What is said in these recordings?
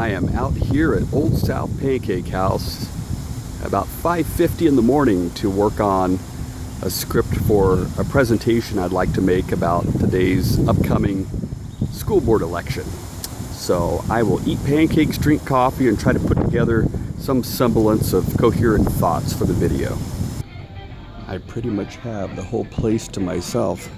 I am out here at Ol South Pancake House about 5:50 in the morning to work on a script for a presentation I'd like to make about today's upcoming school board election. So I will eat pancakes, drink coffee, and try to put together some semblance of coherent thoughts for the video. I pretty much have the whole place to myself.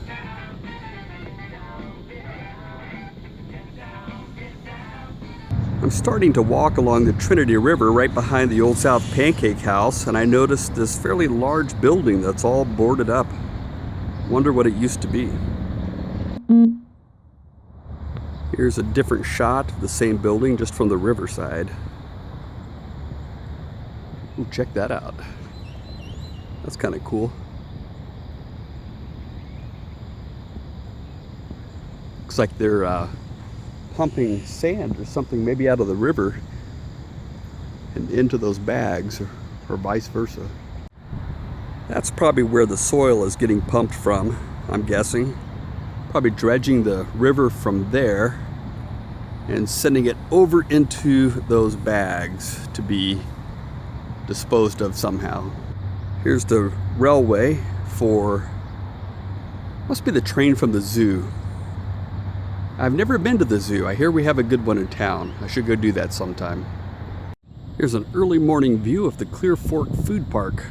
I'm starting to walk along the Trinity River right behind the Ol South Pancake House, and I noticed this fairly large building that's all boarded up. Wonder what it used to be. Here's a different shot of the same building just from the riverside. Ooh, check that out. That's kind of cool. Looks like they're pumping sand or something, maybe out of the river and into those bags, or vice versa. That's probably where the soil is getting pumped from, I'm guessing. Probably dredging the river from there and sending it over into those bags to be disposed of somehow. Here's the railway for, must be the train from the zoo. I've never been to the zoo. I hear we have a good one in town. I should go do that sometime. Here's an early morning view of the Clearfork food park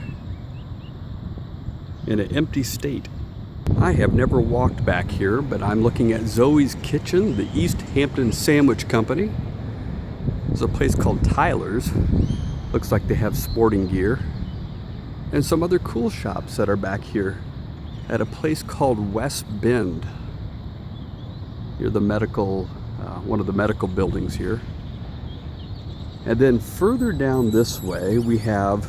in an empty state. I have never walked back here, but I'm looking at Zoe's Kitchen, the East Hampton Sandwich Company. There's a place called Tyler's. Looks like they have sporting gear. And some other cool shops that are back here at a place called West Bend. Near the medical, one of the medical buildings here. And then further down this way, we have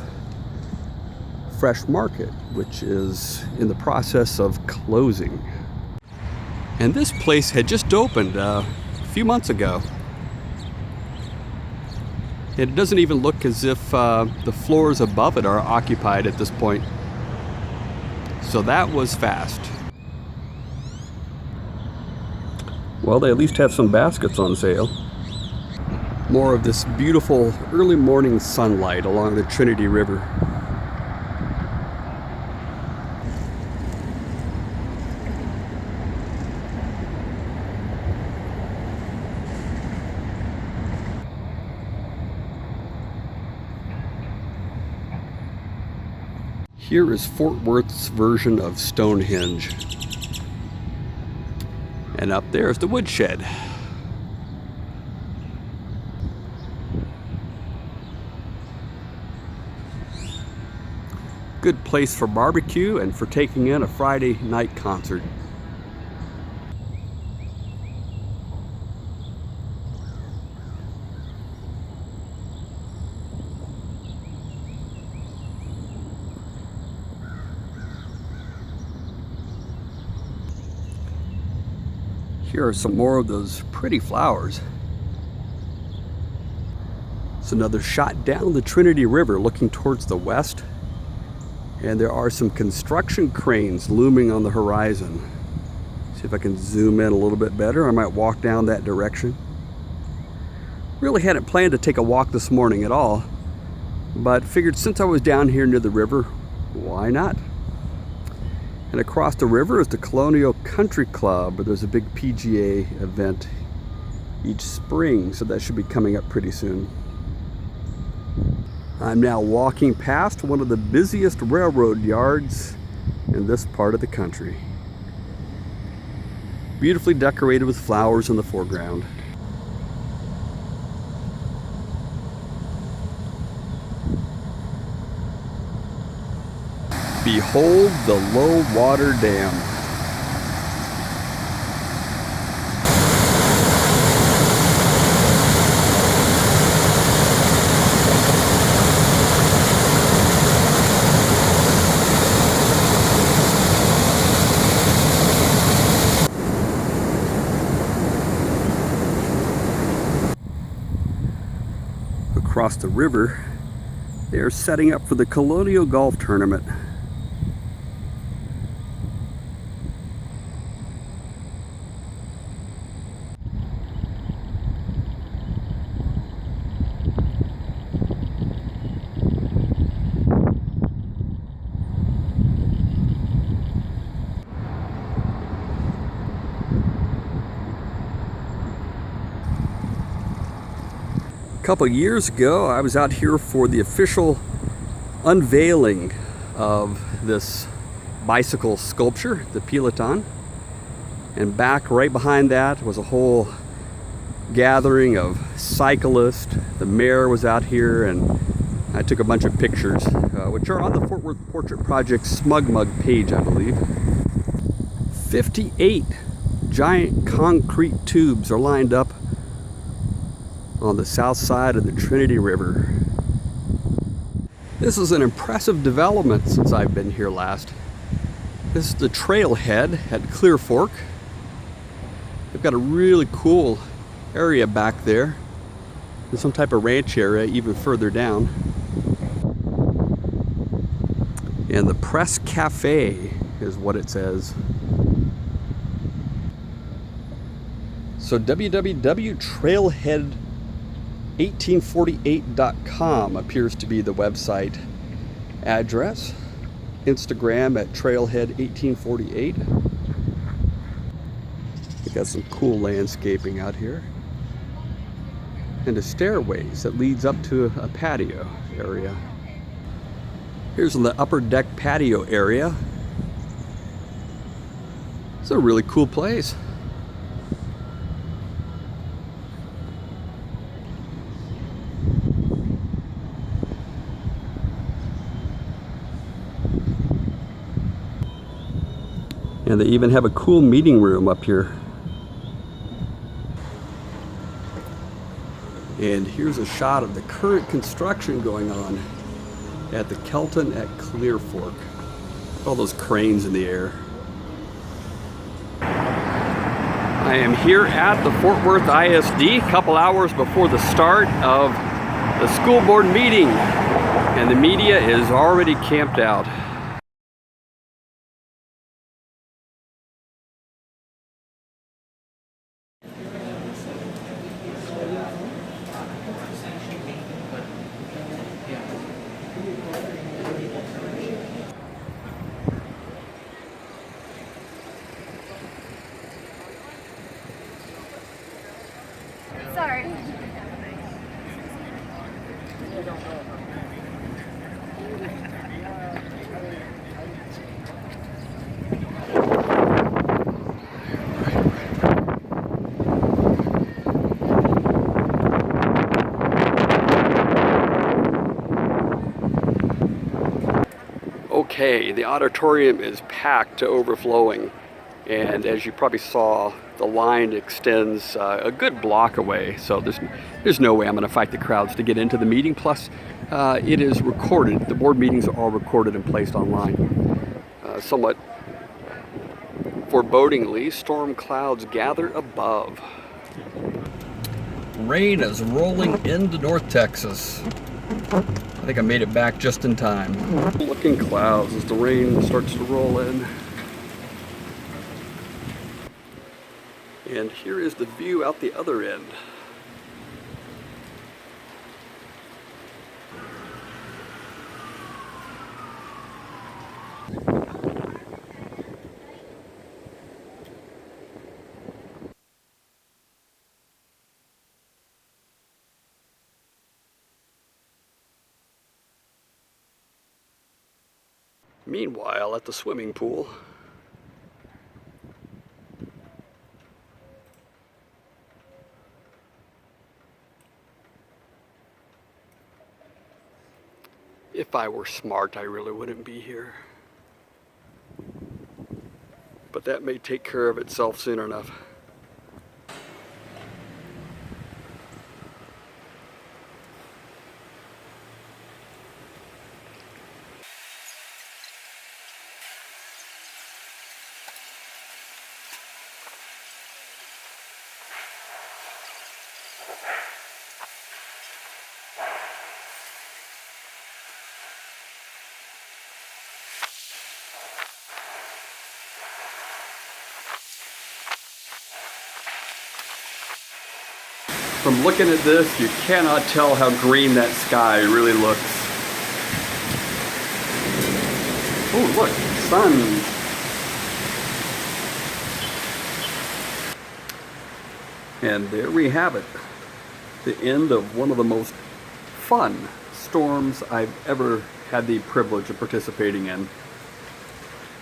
Fresh Market, which is in the process of closing. And this place had just opened a few months ago. It doesn't even look as if the floors above it are occupied at this point. So that was fast. Well, they at least have some baskets on sale. More of this beautiful early morning sunlight along the Trinity River. Here is Fort Worth's version of Stonehenge. And up there is the woodshed. Good place for barbecue and for taking in a Friday night concert. Here are some more of those pretty flowers. It's another shot down the Trinity River looking towards the west. And there are some construction cranes looming on the horizon. See if I can zoom in a little bit better. I might walk down that direction. Really hadn't planned to take a walk this morning at all, but figured since I was down here near the river, why not? And across the river is the Colonial Country Club, where there's a big PGA event each spring, so that should be coming up pretty soon. I'm now walking past one of the busiest railroad yards in this part of the country. Beautifully decorated with flowers in the foreground. Behold the low water dam. Across the river, they are setting up for the Colonial Golf Tournament. couple years ago, I was out here for the official unveiling of this bicycle sculpture, the Peloton. And back right behind that was a whole gathering of cyclists. The mayor was out here, and I took a bunch of pictures, which are on the Fort Worth Portrait Project Smug Mug page, I believe. 58 giant concrete tubes are lined up on the south side of the Trinity River. This is an impressive development since I've been here last. This is the trailhead at Clearfork. They've got a really cool area back there. There's some type of ranch area even further down. And the Press Cafe is what it says. So www.trailhead1848.com appears to be the website address. Instagram at trailhead1848. We got some cool landscaping out here. And a stairways that leads up to a patio area. Here's the upper deck patio area. It's a really cool place. And they even have a cool meeting room up here. And here's a shot of the current construction going on at the Kelton at Clearfork. All those cranes in the air. I am here at the Fort Worth ISD, a couple hours before the start of the school board meeting. And the media is already camped out. Sorry. Okay, the auditorium is packed to overflowing, and as you probably saw, the line extends a good block away, so there's no way I'm going to fight the crowds to get into the meeting. Plus, it is recorded. The board meetings are all recorded and placed online. Somewhat forebodingly, storm clouds gather above. Rain is rolling into North Texas. I think I made it back just in time. Looking clouds as the rain starts to roll in. And here is the view out the other end. Meanwhile, at the swimming pool, if I were smart, I really wouldn't be here. But that may take care of itself soon enough. From looking at this, you cannot tell how green that sky really looks. Oh, look, sun. And there we have it. the end of one of the most fun storms I've ever had the privilege of participating in.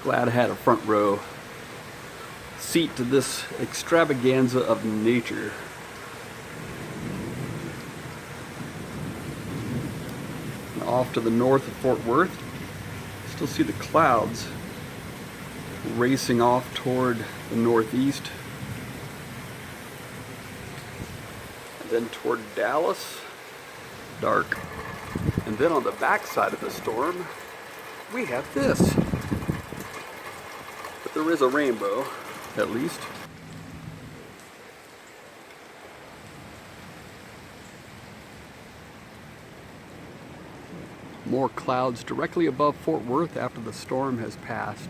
Glad I had a front row seat to this extravaganza of nature. And off to the north of Fort Worth, still see the clouds racing off toward the northeast. And then toward Dallas, dark. And then on the backside of the storm, we have this. But there is a rainbow, at least. More clouds directly above Fort Worth after the storm has passed.